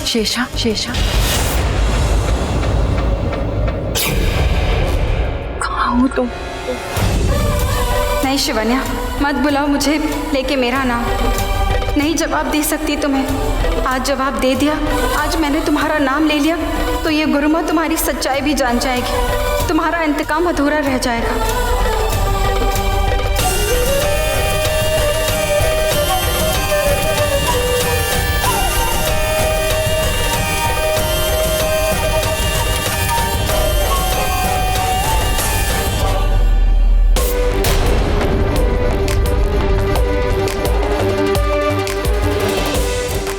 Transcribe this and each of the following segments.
शेषा, शेषा कहाँ हो तुम? नहीं शिवन्या, मत बुलाओ मुझे लेके मेरा नाम। नहीं जवाब दे सकती तुम्हें। आज जवाब दे दिया, आज मैंने तुम्हारा नाम ले लिया तो ये गुरुमा तुम्हारी सच्चाई भी जान जाएगी। तुम्हारा इंतकाम अधूरा रह जाएगा।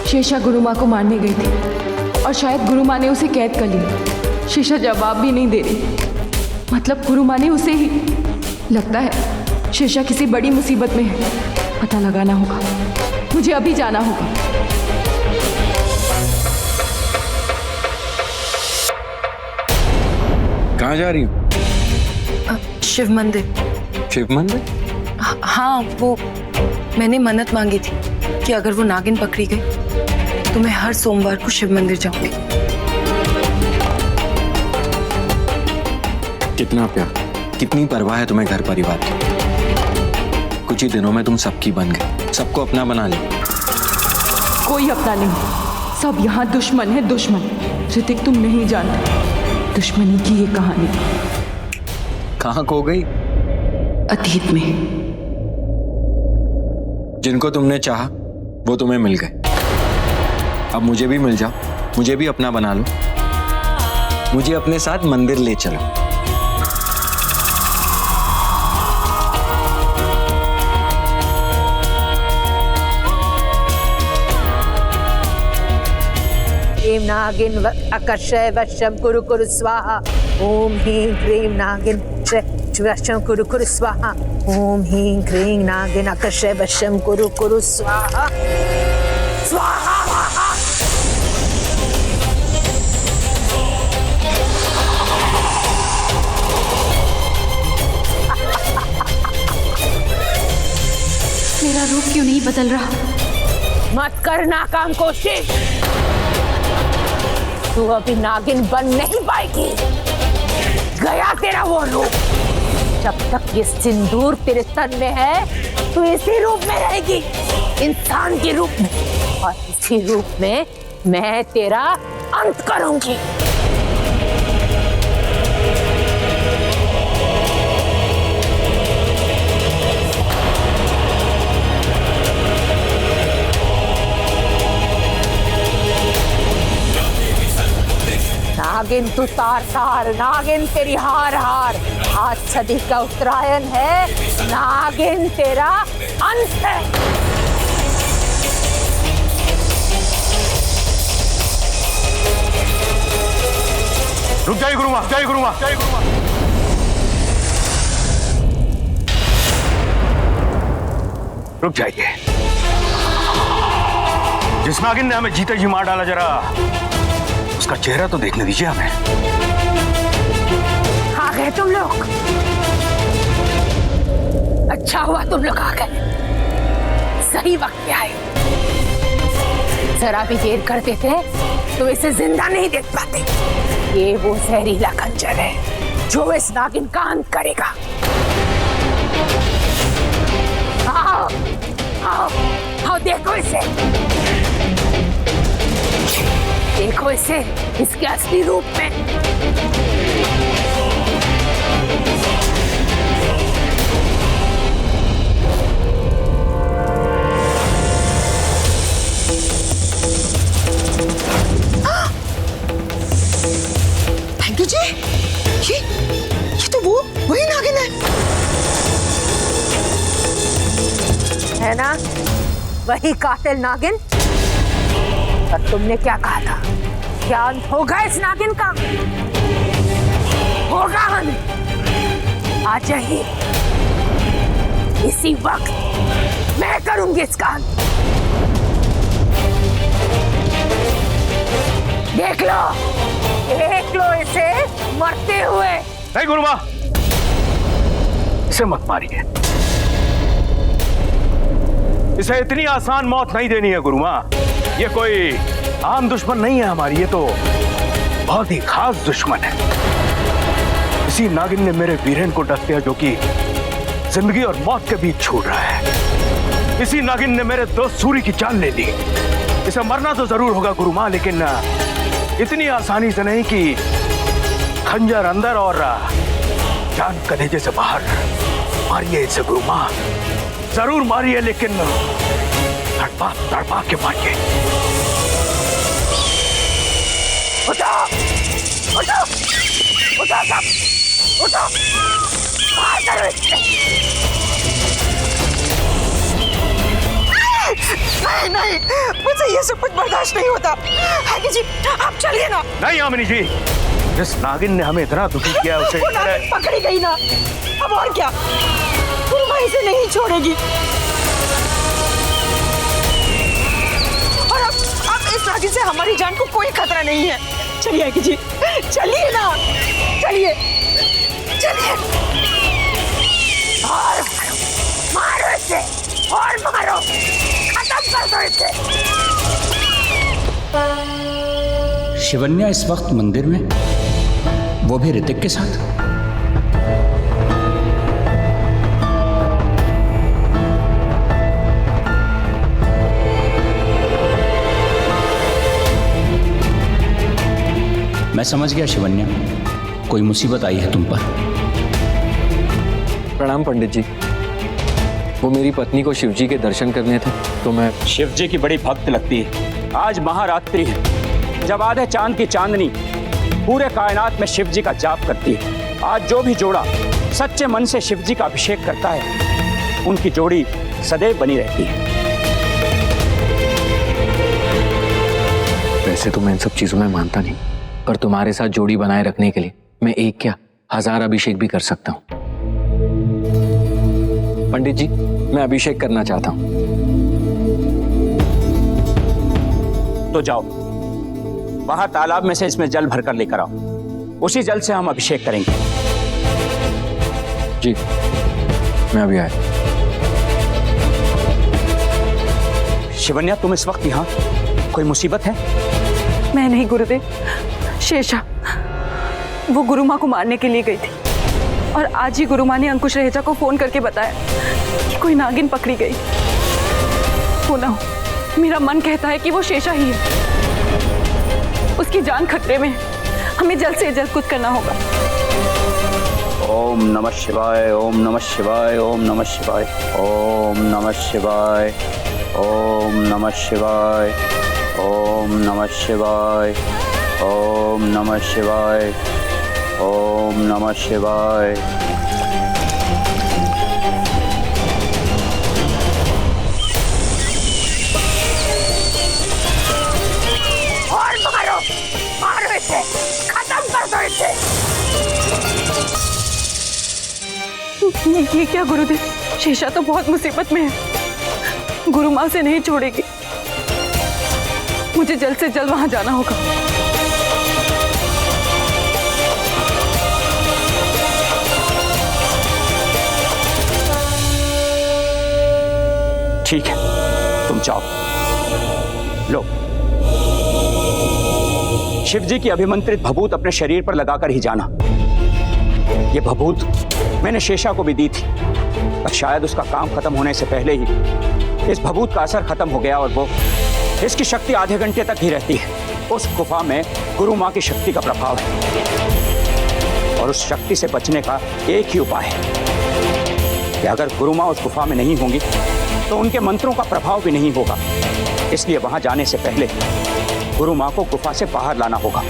शेषा गुरु माँ को मारने गई थी और शायद गुरु माँ ने उसे कैद कर लिया। शेषा जवाब भी नहीं दे रही, मतलब गुरु माँ ने उसे ही। लगता है शेषा किसी बड़ी मुसीबत में है। पता लगाना होगा, मुझे अभी जाना होगा। कहाँ जा रही हो? शिव मंदिर। शिव मंदिर? हाँ, वो मैंने मन्नत मांगी थी कि अगर वो नागिन पकड़ी गई तो मैं हर सोमवार को शिव मंदिर जाऊंगी। कितना प्यार, कितनी परवाह है तुम्हें घर परिवार की। कुछ ही दिनों में तुम सबकी बन गए, सबको अपना बना लिया। कोई अपना नहीं, सब यहाँ दुश्मन है, दुश्मन। ऋतिक तुम नहीं जानते दुश्मनी की ये कहानी। कहाँ खो गई? अतीत में। जिनको तुमने चाहा वो तुम्हें मिल गए। अब मुझे भी मिल जाओ, मुझे भी अपना बना लो, मुझे अपने साथ मंदिर ले चलो। ह्रीं नागिन आकर्षय वशम कुरु कुरु स्वाहा। ओम ह्रीं क्लीं नागिन वशम कुरु कुरु स्वाहा। ओम ह्रीं क्लीं नागिन आकर्षय वशम कुरु कुरु स्वाहा। स्वाहा। मेरा रूप क्यों नहीं बदल रहा? मत कर नाकाम कोशिश, तू अभी नागिन बन नहीं पाएगी। गया तेरा वो रूप। जब तक ये सिंदूर तेरे तन में है तू इसी रूप में रहेगी, इंसान के रूप में, और इसी रूप में मैं तेरा अंत करूंगी। नागिन तू तार तार, नागिन तेरी हार हार। आज सदी का उत्तरायण है, नागिन तेरा अंत है। रुक जाइए गुरुमा, जाइए गुरुमा, जाइए गुरुमा। रुक जाइए। जिस नागिन ने हमें जीते जी मार डाला, जरा उसका चेहरा तो देखने दीजिए हमें। आ गए तुम लोग, अच्छा हुआ तुम लोग आ गए, सही वक्त पे आए। जरा भी देर करते थे तो इसे जिंदा नहीं देख पाते। ये वो जहरीला खंजर है जो इस नागिन का अंत करेगा। आओ आओ आओ, देखो इसे, देखो इसे इसके असली रूप में। थैंक यू जी। ये तो वो वही नागिन है ना, वही कातिल नागिन। पर तुमने क्या कहा था, क्या अंत होगा इस नागिन का? होगा अंत, आज ही इसी वक्त मैं करूंगी इसका अंत। देख लो इसे मरते हुए। नहीं गुरुमा, इसे मत मारिए, इसे इतनी आसान मौत नहीं देनी है गुरुमा। ये कोई आम दुश्मन नहीं है हमारी, ये तो बहुत ही खास दुश्मन है। इसी नागिन ने मेरे वीरेन को डस दिया, जो कि जिंदगी और मौत के बीच छूट रहा है। इसी नागिन ने मेरे दोस्त सूरी की जान ले ली। इसे मरना तो जरूर होगा गुरु मां, लेकिन इतनी आसानी से नहीं कि खंजर अंदर और जान कलेजे से बाहर। मारिए इसे गुरु मां, जरूर मारिए, लेकिन तड़पा तड़पा के मारिए। उठो, उठो, उठो सब, उठो, मार करो इसे। नहीं नहीं, मुझे ये सब कुछ बर्दाश्त नहीं होता। आगे जी, आप चलिए ना। नहीं यामिनी जी, जिस नागिन ने हमें इतना दुखी किया उसे वो नागिन पकड़ी गई ना, अब और क्या? गुरु मां इसे नहीं छोड़ेगी। और अब इस नागिन से हमारी जान को कोई खतरा नहीं है। चलिए आगे जी, चलिए ना, चलिए चलिए। और मारो इसे, और मारो, खत्म कर दो इसे। शिवन्या इस वक्त मंदिर में, वो भी ऋतिक के साथ। मैं समझ गया शिवन्या, कोई मुसीबत आई है तुम पर। प्रणाम पंडित जी। वो मेरी पत्नी को शिवजी के दर्शन करने थे, तो मैं शिवजी की बड़ी भक्त लगती है। आज महारात्रि है, जब आधे चांद की चांदनी पूरे कायनात में शिवजी का जाप करती है। आज जो भी जोड़ा सच्चे मन से शिवजी का अभिषेक करता है, उनकी जोड़ी सदैव बनी रहती है। वैसे तो मैं इन सब चीजों में मानता नहीं, पर तुम्हारे साथ जोड़ी बनाए रखने के लिए मैं एक क्या 1000 अभिषेक भी कर सकता हूँ। पंडित जी, मैं अभिषेक करना चाहता हूँ। तो जाओ, वहां तालाब में से इसमें जल भरकर लेकर आओ। उसी जल से हम अभिषेक करेंगे। जी, मैं अभी आया। शिवन्या, तुम इस वक्त यहाँ, कोई मुसीबत है? मैं नहीं गुरुदेव, शेषा वो गुरु मां को मारने के लिए गई थी, और आज ही गुरु मां ने अंकुश रहेजा को फोन करके बताया कि कोई नागिन पकड़ी गई। हो ना हो, मेरा मन कहता है कि वो शेषा ही है। उसकी जान खतरे में है, हमें जल्द से जल्द कुछ करना होगा। ओम नमः शिवाय, ओम नमः शिवाय, ओम नमः शिवाय, ओम नमः शिवाय, ओम नमः शिवाय, ओम नमः शिवाय, ओम नमः शिवाय, ओम नमः शिवाय। और मारो, मारो इसे, खत्म कर दो इसे। ये क्या गुरुदेव, शेषा तो बहुत मुसीबत में है, गुरु मां से नहीं छोड़ेगी। मुझे जल्द से जल्द वहां जाना होगा। ठीक है, तुम जाओ। लो, शिवजी की अभिमंत्रित भभूत अपने शरीर पर लगाकर ही जाना। ये भभूत मैंने शेषा को भी दी थी, पर शायद उसका काम खत्म होने से पहले ही इस भभूत का असर खत्म हो गया, और वो इसकी शक्ति आधे घंटे तक ही रहती है। उस गुफा में गुरु मां की शक्ति का प्रभाव है, और उस शक्ति से बचने का एक ही उपाय है कि अगर गुरु मां उस गुफा में नहीं होंगी तो उनके मंत्रों का प्रभाव भी नहीं होगा। इसलिए वहां जाने से पहले गुरु मां को गुफा से बाहर लाना होगा।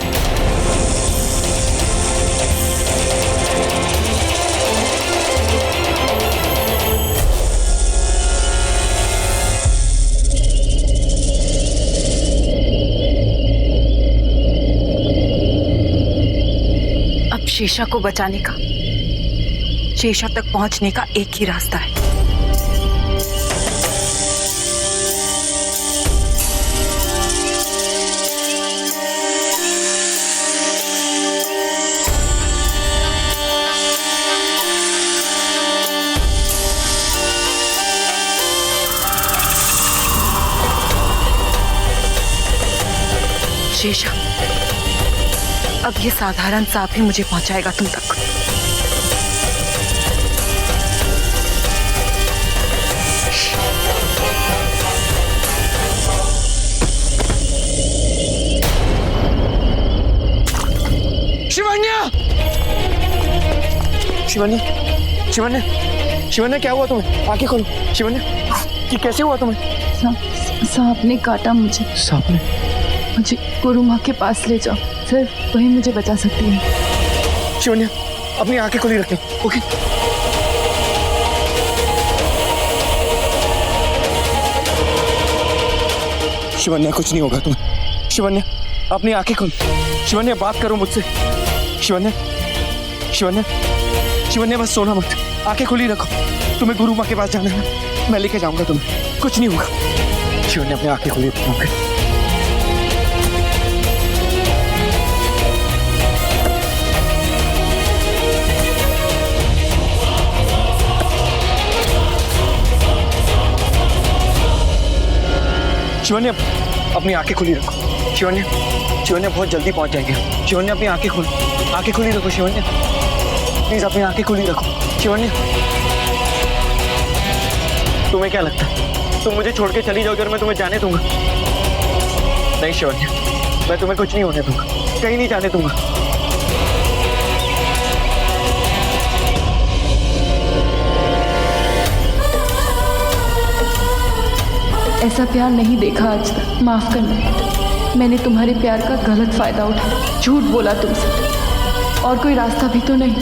अब शेषा को बचाने का, शेषा तक पहुंचने का एक ही रास्ता है। शेषा, अब ये साधारण सांप ही मुझे पहुंचाएगा तुम तक। शिवन्या! शिवन्या! शिवन्या! शिवन्या, क्या हुआ तुम्हें? आंखें खोलो। शिवन्या, ये कैसे हुआ तुम्हें? सांप ने काटा मुझे। सांप ने? मुझे गुरु माँ के पास ले जाओ, सिर्फ वही मुझे बचा सकती है। शिवन्या, अपनी आंखें खुली रखें, ओके? शिवन्या, कुछ नहीं होगा तुम्हें। शिवन्या, अपनी आंखें खोल। शिवन्या, बात करो मुझसे। शिवन्या, शिवन्या, शिवन्या, बस सोना मत, आंखें खुली रखो। तुम्हें गुरु माँ के पास जाना है, मैं लेके जाऊंगा तुम्हें, कुछ नहीं होगा। शिवन्या, अपनी आंखें खुली रखो, ओके? शिवन्या, अपनी आंखें खुली रखो। शिवन्या, शिवन्या, बहुत जल्दी पहुंच जाएंगे। शिवन्या, अपनी आंखें खोलो, आंखें खुली रखो। शिवन्या, प्लीज अपनी आंखें खुली रखो। शिवन्या, तुम्हें क्या लगता है तुम मुझे छोड़ के चली जाओगे और मैं तुम्हें जाने दूंगा? नहीं शिवन्या, मैं तुम्हें कुछ नहीं होने दूंगा, कहीं नहीं जाने दूंगा। ऐसा प्यार नहीं देखा आज तक, माफ करना। मैंने तुम्हारे प्यार का गलत फायदा उठाया, झूठ बोला तुमसे, और कोई रास्ता भी तो नहीं।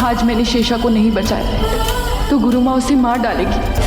आज मैंने शेषा को नहीं बचाया तो गुरु माँ उसे मार डालेगी।